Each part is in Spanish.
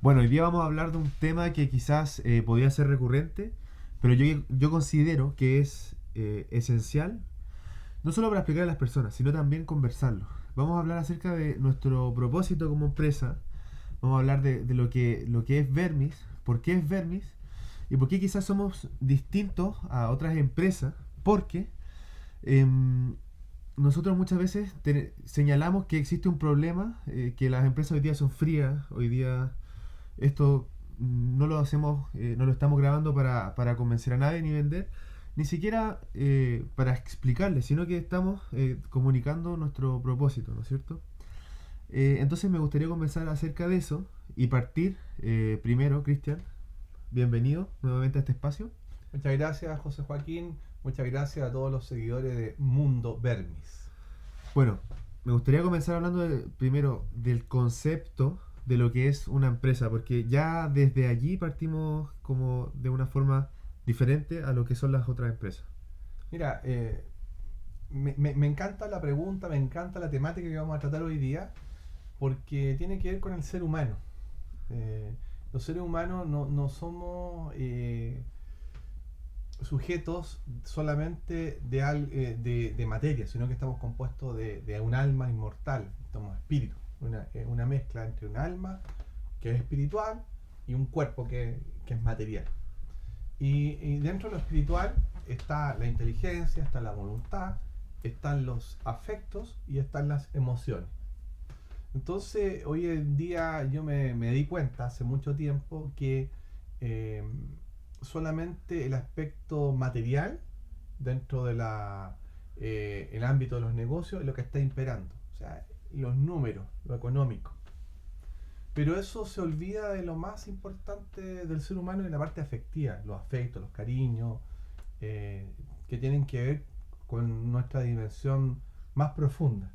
Bueno, hoy día vamos a hablar de un tema que quizás podría ser recurrente, pero yo considero que es esencial, no solo para explicar a las personas, sino también conversarlo. Vamos a hablar acerca de nuestro propósito como empresa, vamos a hablar de lo que es Vermis, por qué es Vermis y por qué quizás somos distintos a otras empresas, porque em, nosotros muchas veces señalamos que existe un problema, que las empresas hoy día son frías, hoy día esto no lo hacemos, no lo estamos grabando para convencer a nadie ni vender, ni siquiera para explicarle, sino que estamos comunicando nuestro propósito, ¿no es cierto? Entonces me gustaría conversar acerca de eso y partir primero, Cristian, bienvenido nuevamente a este espacio. Muchas gracias, José Joaquín. Muchas gracias a todos los seguidores de Mundo Vermis. Bueno, me gustaría comenzar hablando primero del concepto de lo que es una empresa, porque ya desde allí partimos como de una forma diferente a lo que son las otras empresas. Mira, me encanta la pregunta, me encanta la temática que vamos a tratar hoy día, porque tiene que ver con el ser humano. Los seres humanos no somos sujetos solamente de materia, sino que estamos compuestos de un alma inmortal, somos espíritu, una mezcla entre un alma que es espiritual y un cuerpo que es material. Y dentro de lo espiritual está la inteligencia, está la voluntad, están los afectos y están las emociones. Entonces, hoy en día yo me di cuenta hace mucho tiempo que eh, solamente el aspecto material dentro de el ámbito de los negocios es lo que está imperando. O sea, los números, lo económico. Pero eso se olvida de lo más importante del ser humano en la parte afectiva, los afectos, los cariños, que tienen que ver con nuestra dimensión más profunda.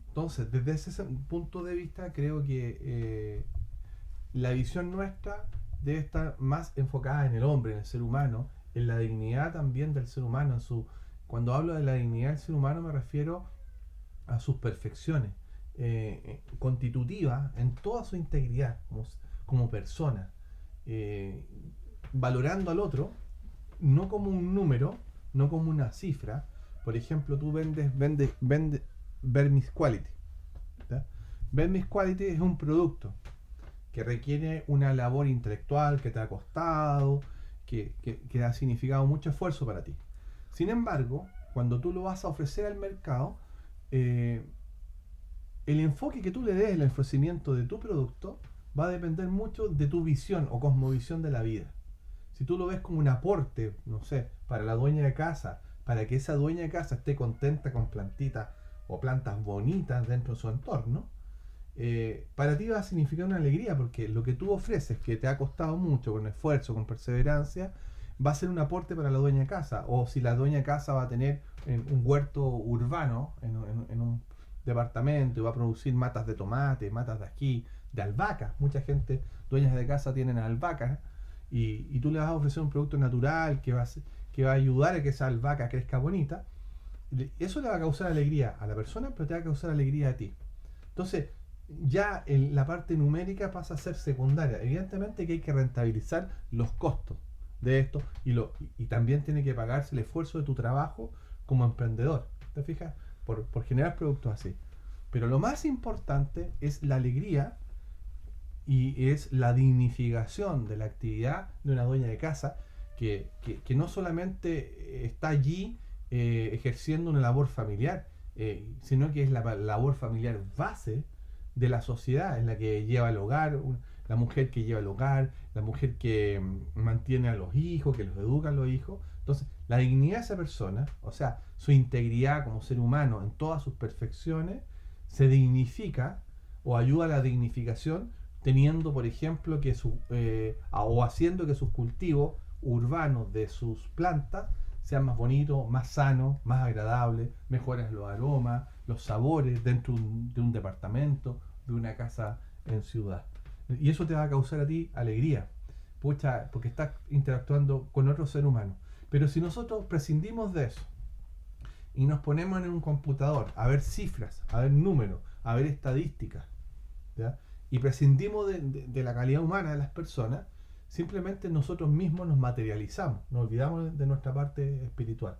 Entonces, desde ese punto de vista, creo que la visión nuestra debe estar más enfocada en el hombre, en el ser humano, en la dignidad también del ser humano. Cuando hablo de la dignidad del ser humano me refiero a sus perfecciones constitutivas en toda su integridad como persona, eh, valorando al otro no como un número, no como una cifra. Por ejemplo, tú vendes Vermis Quality. ¿Ya? Vermis Quality es un producto que requiere una labor intelectual que te ha costado, que ha significado mucho esfuerzo para ti. Sin embargo, cuando tú lo vas a ofrecer al mercado, eh, el enfoque que tú le des al ofrecimiento de tu producto va a depender mucho de tu visión o cosmovisión de la vida. Si tú lo ves como un aporte, no sé, para la dueña de casa, para que esa dueña de casa esté contenta con plantitas o plantas bonitas dentro de su entorno, para ti va a significar una alegría porque lo que tú ofreces, que te ha costado mucho, con esfuerzo, con perseverancia, va a ser un aporte para la dueña de casa. O si la dueña de casa va a tener un huerto urbano en un departamento y va a producir matas de tomate, matas de ají, de albahaca. Mucha gente, dueñas de casa, tienen albahacas y tú le vas a ofrecer un producto natural que va a ayudar a que esa albahaca crezca bonita. Eso le va a causar alegría a la persona, pero te va a causar alegría a ti. Entonces, ya la parte numérica pasa a ser secundaria. Evidentemente que hay que rentabilizar los costos de esto y también tiene que pagarse el esfuerzo de tu trabajo como emprendedor. ¿Te fijas? Por generar productos así. Pero lo más importante es la alegría y es la dignificación de la actividad de una dueña de casa que no solamente está allí ejerciendo una labor familiar, sino que es la labor familiar base de la sociedad en la que lleva el hogar, la mujer que lleva el hogar, la mujer que mantiene a los hijos, que los educa a los hijos. Entonces, la dignidad de esa persona, o sea, su integridad como ser humano en todas sus perfecciones, se dignifica o ayuda a la dignificación teniendo, por ejemplo, o haciendo que sus cultivos urbanos de sus plantas sean más bonitos, más sanos, más agradables, mejoras los aromas, los sabores dentro de un departamento, de una casa en ciudad. Y eso te va a causar a ti alegría, pucha, porque estás interactuando con otro ser humano. Pero si nosotros prescindimos de eso y nos ponemos en un computador a ver cifras, a ver números, a ver estadísticas, ¿ya? y prescindimos de la calidad humana de las personas, simplemente nosotros mismos nos materializamos, nos olvidamos de nuestra parte espiritual,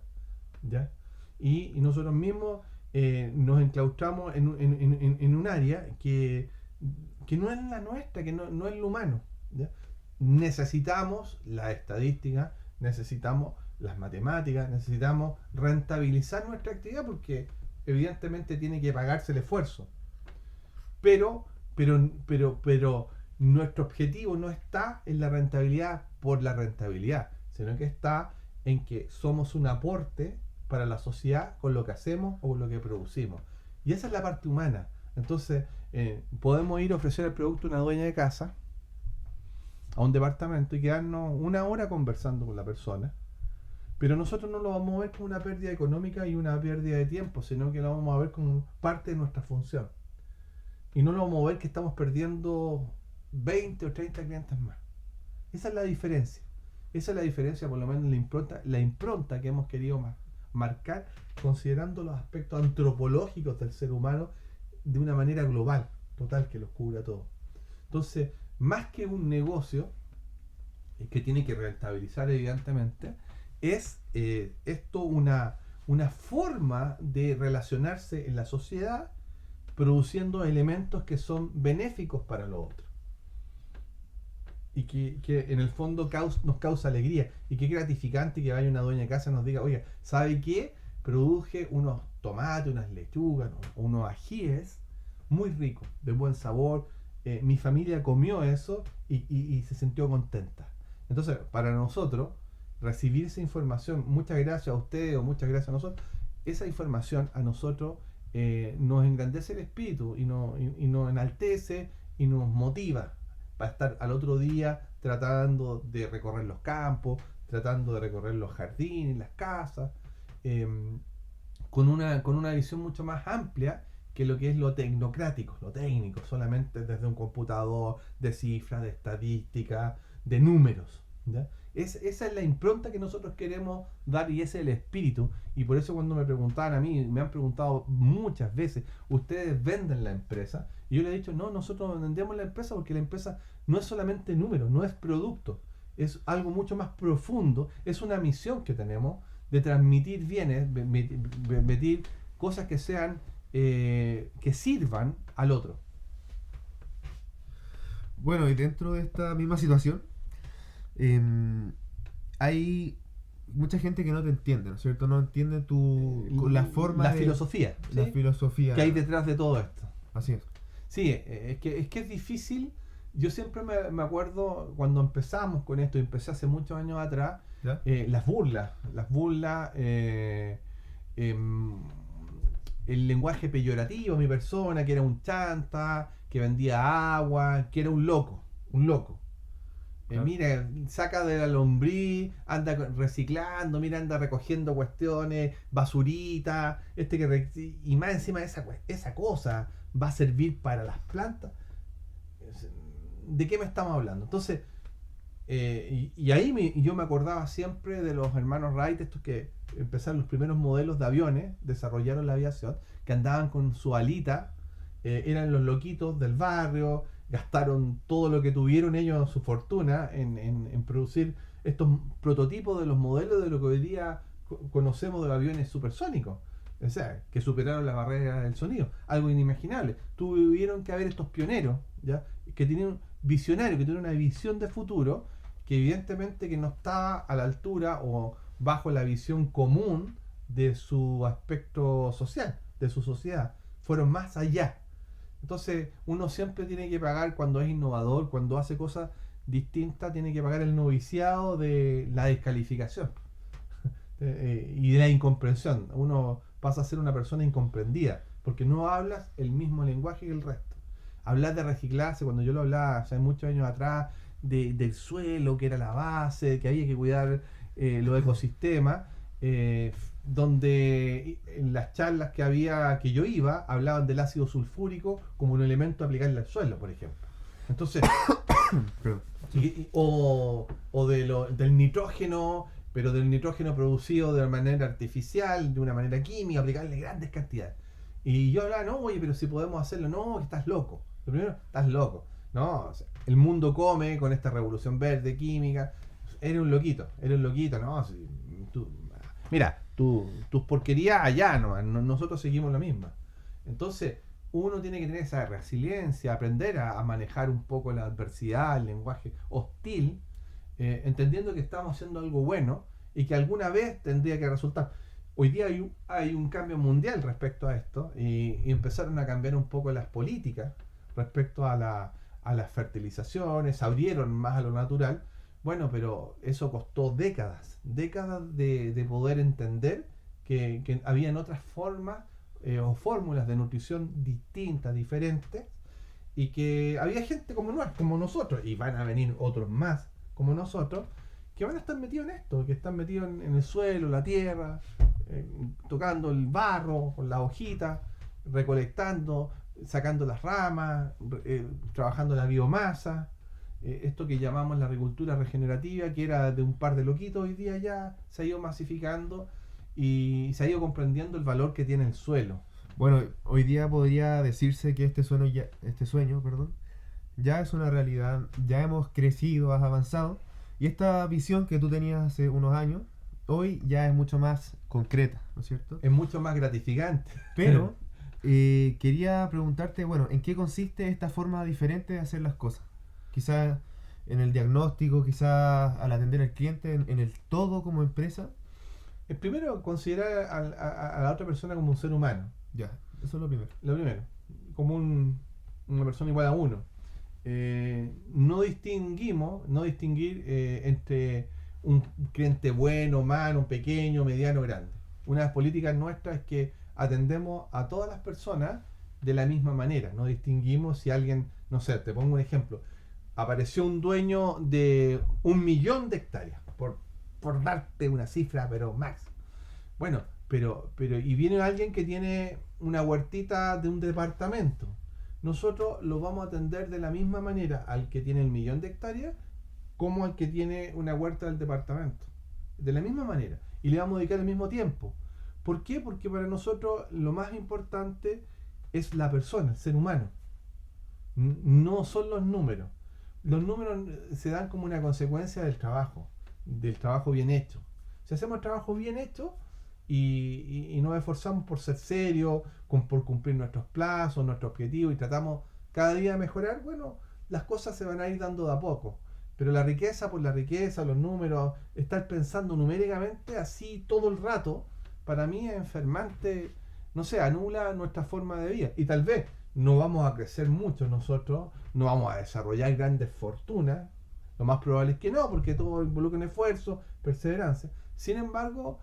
¿ya? Y nosotros mismos nos enclaustramos en un área que no es la nuestra, que no es lo humano, ¿ya? Necesitamos la estadística, necesitamos las matemáticas, necesitamos rentabilizar nuestra actividad porque evidentemente tiene que pagarse el esfuerzo. Pero nuestro objetivo no está en la rentabilidad por la rentabilidad, sino que está en que somos un aporte para la sociedad con lo que hacemos o con lo que producimos. Y esa es la parte humana. Entonces, podemos ir a ofrecer el producto a una dueña de casa, a un departamento, y quedarnos una hora conversando con la persona, pero nosotros no lo vamos a ver como una pérdida económica y una pérdida de tiempo, sino que lo vamos a ver como parte de nuestra función. Y no lo vamos a ver que estamos perdiendo 20 o 30 clientes más. Esa es la diferencia. Esa es la diferencia, por lo menos la impronta que hemos querido marcar, considerando los aspectos antropológicos del ser humano de una manera global, total, que los cubra todo. Entonces, más que un negocio que tiene que rentabilizar evidentemente, es esto una forma de relacionarse en la sociedad, produciendo elementos que son benéficos para los otros y que en el fondo nos causa alegría. Y qué gratificante que vaya una dueña de casa y nos diga: oye, ¿sabe qué? Produje unos tomates, unas lechugas, unos ajíes muy ricos, de buen sabor, mi familia comió eso y se sintió contenta. Entonces, para nosotros, recibir esa información, muchas gracias a ustedes o muchas gracias a nosotros, esa información a nosotros nos engrandece el espíritu y nos enaltece y nos motiva para estar al otro día tratando de recorrer los campos, tratando de recorrer los jardines, las casas, con una visión mucho más amplia que lo que es lo tecnocrático, lo técnico, solamente desde un computador, de cifras, de estadísticas, de números, ¿ya? Esa es la impronta que nosotros queremos dar y ese es el espíritu. Y por eso cuando me preguntaban a mí, me han preguntado muchas veces: ¿ustedes venden la empresa? Y yo les he dicho: no, nosotros vendemos la empresa porque la empresa no es solamente número, no es producto, es algo mucho más profundo, es una misión que tenemos de transmitir bienes, transmitir cosas que sean, que sirvan al otro. Bueno, y dentro de esta misma situación, hay mucha gente que no te entiende, ¿no es cierto? No entiende la forma la filosofía, ¿sí? La filosofía que hay detrás de todo esto. Así es. Sí, es que es difícil. Yo siempre me acuerdo cuando empezamos con esto, empecé hace muchos años atrás, las burlas, el lenguaje peyorativo a mi persona, que era un chanta, que vendía agua, que era un loco. Mira, saca de la lombriz, anda reciclando, mira, anda recogiendo cuestiones, basurita, y más encima esa cosa va a servir para las plantas. ¿De qué me estamos hablando? Entonces, y ahí yo me acordaba siempre de los hermanos Wright, estos que empezaron los primeros modelos de aviones, desarrollaron la aviación, que andaban con su alita, eran los loquitos del barrio, gastaron todo lo que tuvieron ellos, su fortuna, en producir estos prototipos de los modelos de lo que hoy día conocemos de los aviones supersónicos. O sea, que superaron la barrera del sonido, algo inimaginable. Tuvieron que haber estos pioneros, ¿ya? Que tenían visionarios, que tenían una visión de futuro, que evidentemente que no estaba a la altura o bajo la visión común de su aspecto social, de su sociedad. Fueron más allá. Entonces, uno siempre tiene que pagar cuando es innovador, cuando hace cosas distintas, tiene que pagar el noviciado de la descalificación y de la incomprensión. Uno pasa a ser una persona incomprendida, porque no hablas el mismo lenguaje que el resto. Hablar de reciclarse, cuando yo lo hablaba hace muchos años atrás, del suelo, que era la base, que había que cuidar los ecosistemas, donde en las charlas que yo iba, hablaban del ácido sulfúrico como un elemento a aplicarle al suelo, por ejemplo. Entonces, del nitrógeno, pero del nitrógeno producido de manera artificial, de una manera química, aplicarle grandes cantidades. Y yo hablaba: no, oye, pero si podemos hacerlo. No, que estás loco. Lo primero, estás loco. No, o sea, el mundo come con esta revolución verde, química. Eres un loquito, ¿no? Si tú- mira, tus porquerías allá, no, nosotros seguimos la misma. Entonces, uno tiene que tener esa resiliencia, aprender a manejar un poco la adversidad, el lenguaje hostil, entendiendo que estamos haciendo algo bueno y que alguna vez tendría que resultar. Hoy día hay un cambio mundial respecto a esto y empezaron a cambiar un poco las políticas respecto a las fertilizaciones, se abrieron más a lo natural. Bueno, pero eso costó décadas de poder entender que habían otras formas o fórmulas de nutrición distintas, diferentes, y que había gente como nosotros, y van a venir otros más como nosotros, que van a estar metidos en esto, que están metidos en el suelo, la tierra, tocando el barro con la hojita, recolectando, sacando las ramas, trabajando la biomasa, esto que llamamos la agricultura regenerativa, que era de un par de loquitos, hoy día ya se ha ido masificando y se ha ido comprendiendo el valor que tiene el suelo. Bueno, hoy día podría decirse que este sueño, perdón, ya es una realidad, ya hemos crecido, has avanzado, y esta visión que tú tenías hace unos años, hoy ya es mucho más concreta, ¿no es cierto? Es mucho más gratificante. Pero quería preguntarte, bueno, ¿en qué consiste esta forma diferente de hacer las cosas? Quizás en el diagnóstico, quizás al atender al cliente, en el todo como empresa. Primero, considerar a la otra persona como un ser humano. Ya, eso es lo primero. Lo primero, como una persona igual a uno. No distinguir entre un cliente bueno, malo, pequeño, mediano, grande. Una de las políticas nuestras es que atendemos a todas las personas de la misma manera. No distinguimos si alguien, no sé, te pongo un ejemplo. Apareció un dueño de 1.000.000 de hectáreas, por darte una cifra, pero max. Bueno, y viene alguien que tiene una huertita de un departamento. Nosotros lo vamos a atender de la misma manera al que tiene 1.000.000 de hectáreas como al que tiene una huerta del departamento. De la misma manera. Y le vamos a dedicar el mismo tiempo. ¿Por qué? Porque para nosotros lo más importante es la persona, el ser humano. No son los números. Los números se dan como una consecuencia del trabajo bien hecho. Si hacemos el trabajo bien hecho y nos esforzamos por ser serios, por cumplir nuestros plazos, nuestros objetivos y tratamos cada día de mejorar, bueno, las cosas se van a ir dando de a poco. Pero la riqueza por la riqueza, los números, estar pensando numéricamente así todo el rato, para mí es enfermante, no sé, anula nuestra forma de vida. Y tal vez no vamos a crecer mucho nosotros, no vamos a desarrollar grandes fortunas, lo más probable es que no, porque todo involucra un esfuerzo, perseverancia. Sin embargo,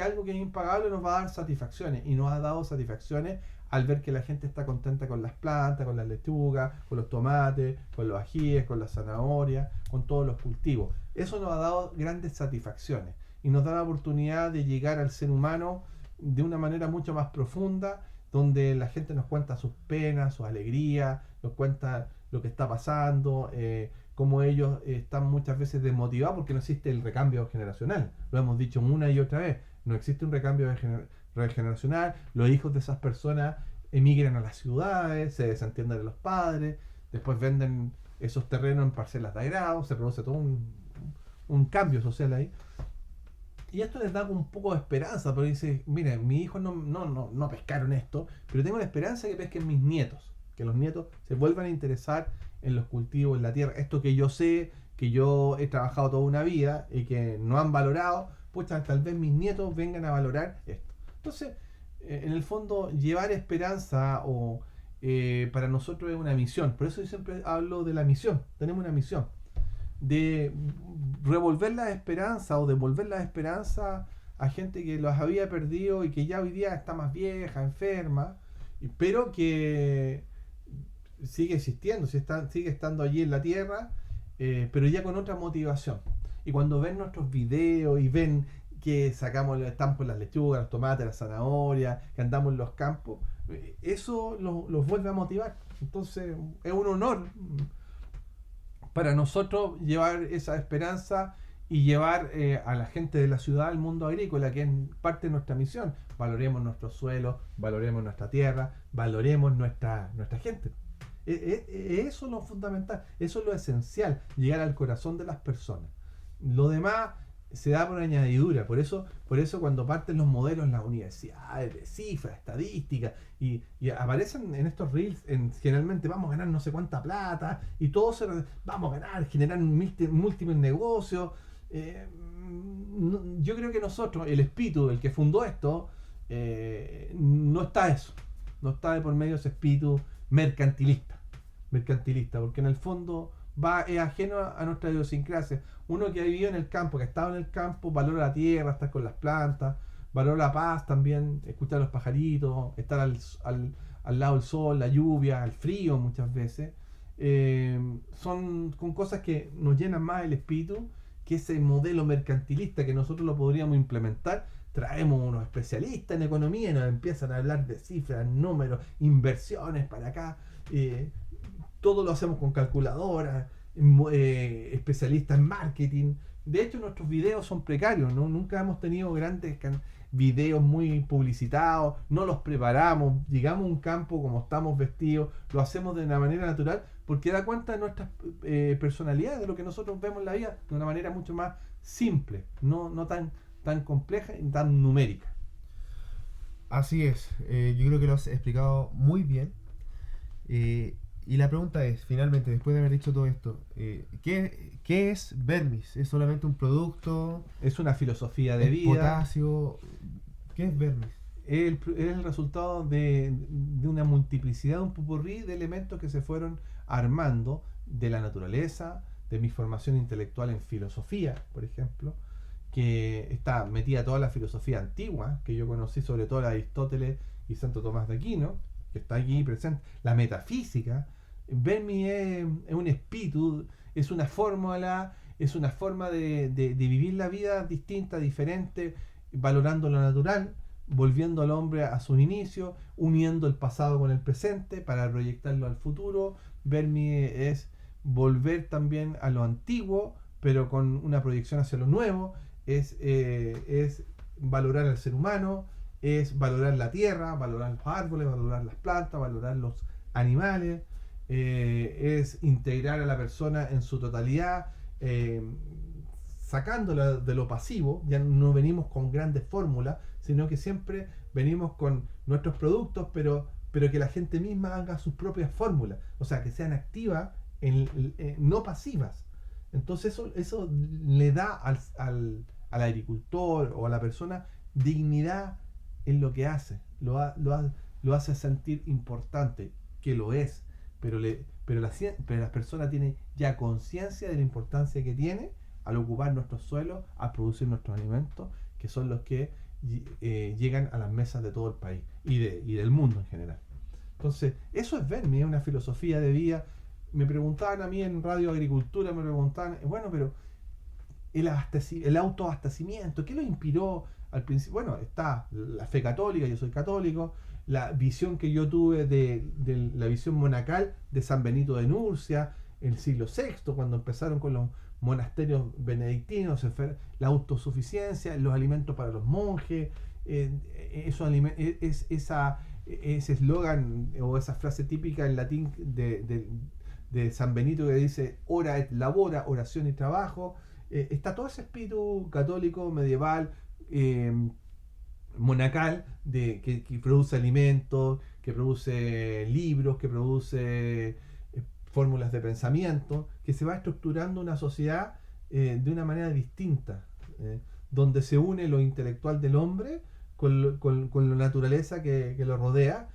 algo que es impagable nos va a dar satisfacciones, y nos ha dado satisfacciones al ver que la gente está contenta con las plantas, con las lechugas, con los tomates, con los ajíes, con las zanahorias, con todos los cultivos. Eso nos ha dado grandes satisfacciones y nos da la oportunidad de llegar al ser humano de una manera mucho más profunda, donde la gente nos cuenta sus penas, sus alegrías, nos cuenta lo que está pasando, cómo ellos están muchas veces desmotivados porque no existe el recambio generacional. Lo hemos dicho una y otra vez, no existe un recambio generacional, los hijos de esas personas emigran a las ciudades, se desentienden de los padres, después venden esos terrenos en parcelas de agrado, se produce todo un cambio social ahí. Y esto les da un poco de esperanza, porque dice, mira, mis hijos no pescaron esto, pero tengo la esperanza de que pesquen mis nietos, que los nietos se vuelvan a interesar en los cultivos, en la tierra. Esto que yo sé, que yo he trabajado toda una vida y que no han valorado, pues tal vez mis nietos vengan a valorar esto. Entonces, en el fondo, llevar esperanza para nosotros es una misión. Por eso yo siempre hablo de la misión. Tenemos una misión de revolver la esperanza o devolver la esperanza a gente que los había perdido y que ya hoy día está más vieja, enferma, pero que sigue existiendo, sigue estando allí en la tierra, pero ya con otra motivación. Y cuando ven nuestros videos y ven que estamos por las lechugas, los tomates, las zanahorias, que andamos en los campos, eso los vuelve a motivar. Entonces es un honor para nosotros llevar esa esperanza y llevar a la gente de la ciudad al mundo agrícola, que es parte de nuestra misión. Valoremos nuestros suelos, valoremos nuestra tierra, valoremos nuestra gente. Eso es lo fundamental, eso es lo esencial, llegar al corazón de las personas. Lo demás se da por añadidura, por eso cuando parten los modelos en las universidades de cifras, estadísticas, y aparecen en estos reels, generalmente vamos a ganar no sé cuánta plata, y todos vamos a ganar, generar múltiples negocios. Yo creo que nosotros, el espíritu, el que fundó esto, no está eso, no está de por medio ese espíritu mercantilista, porque en el fondo es ajeno a nuestra idiosincrasia. Uno que ha vivido en el campo, que ha estado en el campo, valora la tierra, estar con las plantas, valora la paz también, escuchar a los pajaritos, estar al lado del sol, la lluvia, el frío muchas veces. Son con cosas que nos llenan más el espíritu que ese modelo mercantilista que nosotros lo podríamos implementar. Traemos unos especialistas en economía y nos empiezan a hablar de cifras, números, inversiones para acá. Todo lo hacemos con calculadoras, especialistas en marketing. De hecho, nuestros videos son precarios, ¿no? Nunca hemos tenido grandes videos muy publicitados, no los preparamos, llegamos a un campo como estamos vestidos, lo hacemos de una manera natural, porque da cuenta de nuestras personalidades, de lo que nosotros vemos en la vida, de una manera mucho más simple, no tan compleja y tan numérica. Así es, yo creo que lo has explicado muy bien. Y la pregunta es, finalmente, después de haber dicho todo esto, ¿qué es Vermis? ¿Es solamente un producto? Es una filosofía de vida. ¿Potasio? ¿Qué es Vermis? Es el resultado de una multiplicidad, un popurrí de elementos que se fueron armando de la naturaleza, de mi formación intelectual en filosofía, por ejemplo, que está metida toda la filosofía antigua, que yo conocí, sobre todo la de Aristóteles y Santo Tomás de Aquino, que está aquí presente, la metafísica. Vermi es un espíritu, es una fórmula, es una forma de vivir la vida distinta, diferente, valorando lo natural, volviendo al hombre a sus inicios, uniendo el pasado con el presente para proyectarlo al futuro. Vermi es volver también a lo antiguo, pero con una proyección hacia lo nuevo. Es valorar al ser humano, es valorar la tierra, valorar los árboles, valorar las plantas, valorar los animales, es integrar a la persona en su totalidad, sacándola de lo pasivo. Ya no venimos con grandes fórmulas, sino que siempre venimos con nuestros productos, pero que la gente misma haga sus propias fórmulas, o sea, que sean activas, no pasivas. Entonces eso le da al agricultor o a la persona dignidad en lo que hace, lo hace sentir importante, que lo es, pero la persona tiene ya conciencia de la importancia que tiene al ocupar nuestros suelos, al producir nuestros alimentos, que son los que llegan a las mesas de todo el país y del mundo en general. Entonces, eso es Vermi, es una filosofía de vida. Me preguntaban a mí en Radio Agricultura, bueno, pero el autoabastecimiento, ¿qué lo inspiró al principio? Bueno, está la fe católica, yo soy católico, la visión que yo tuve de la visión monacal de San Benito de Nurcia, en el siglo VI, cuando empezaron con los monasterios benedictinos, la autosuficiencia, los alimentos para los monjes, ese eslogan o esa frase típica en latín de San Benito que dice ora et labora, oración y trabajo. Está todo ese espíritu católico medieval, monacal, que produce alimentos, que produce libros, que produce fórmulas de pensamiento, que se va estructurando una sociedad de una manera distinta, donde se une lo intelectual del hombre con la naturaleza que lo rodea,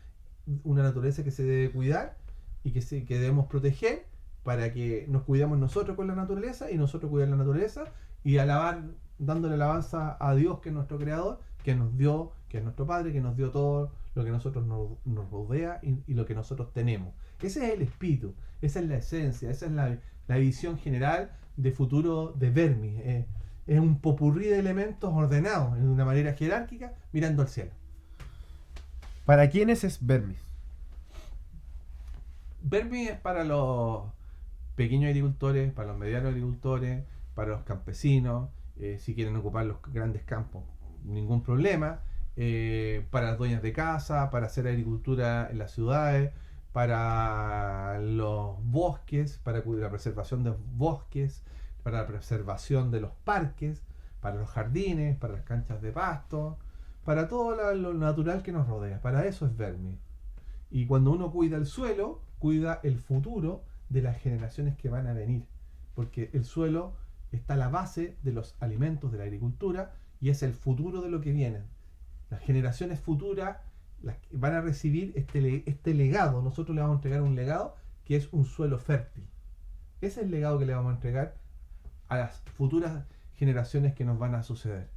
una naturaleza que se debe cuidar y que debemos proteger, para que nos cuidemos nosotros con la naturaleza y nosotros cuidar la naturaleza y dándole alabanza a Dios, que es nuestro creador, que nos dio, que es nuestro Padre, que nos dio todo lo que nosotros nos rodea y lo que nosotros tenemos. Ese es el espíritu, esa es la esencia, esa es la visión general de futuro de Vermi. Es un popurrí de elementos ordenados de una manera jerárquica mirando al cielo. ¿Para quiénes es Vermi? Vermi es para los pequeños agricultores, para los medianos agricultores, para los campesinos, si quieren ocupar los grandes campos, ningún problema, para las dueñas de casa, para hacer agricultura en las ciudades, para los bosques, para la preservación de bosques, para la preservación de los parques, para los jardines, para las canchas de pasto, para todo lo natural que nos rodea. Para eso es Vermi. Y cuando uno cuida el suelo, cuida el futuro de las generaciones que van a venir. Porque el suelo está a la base de los alimentos de la agricultura y es el futuro de lo que viene. Las generaciones futuras van a recibir este legado. Nosotros le vamos a entregar un legado que es un suelo fértil. Ese es el legado que le vamos a entregar a las futuras generaciones que nos van a suceder.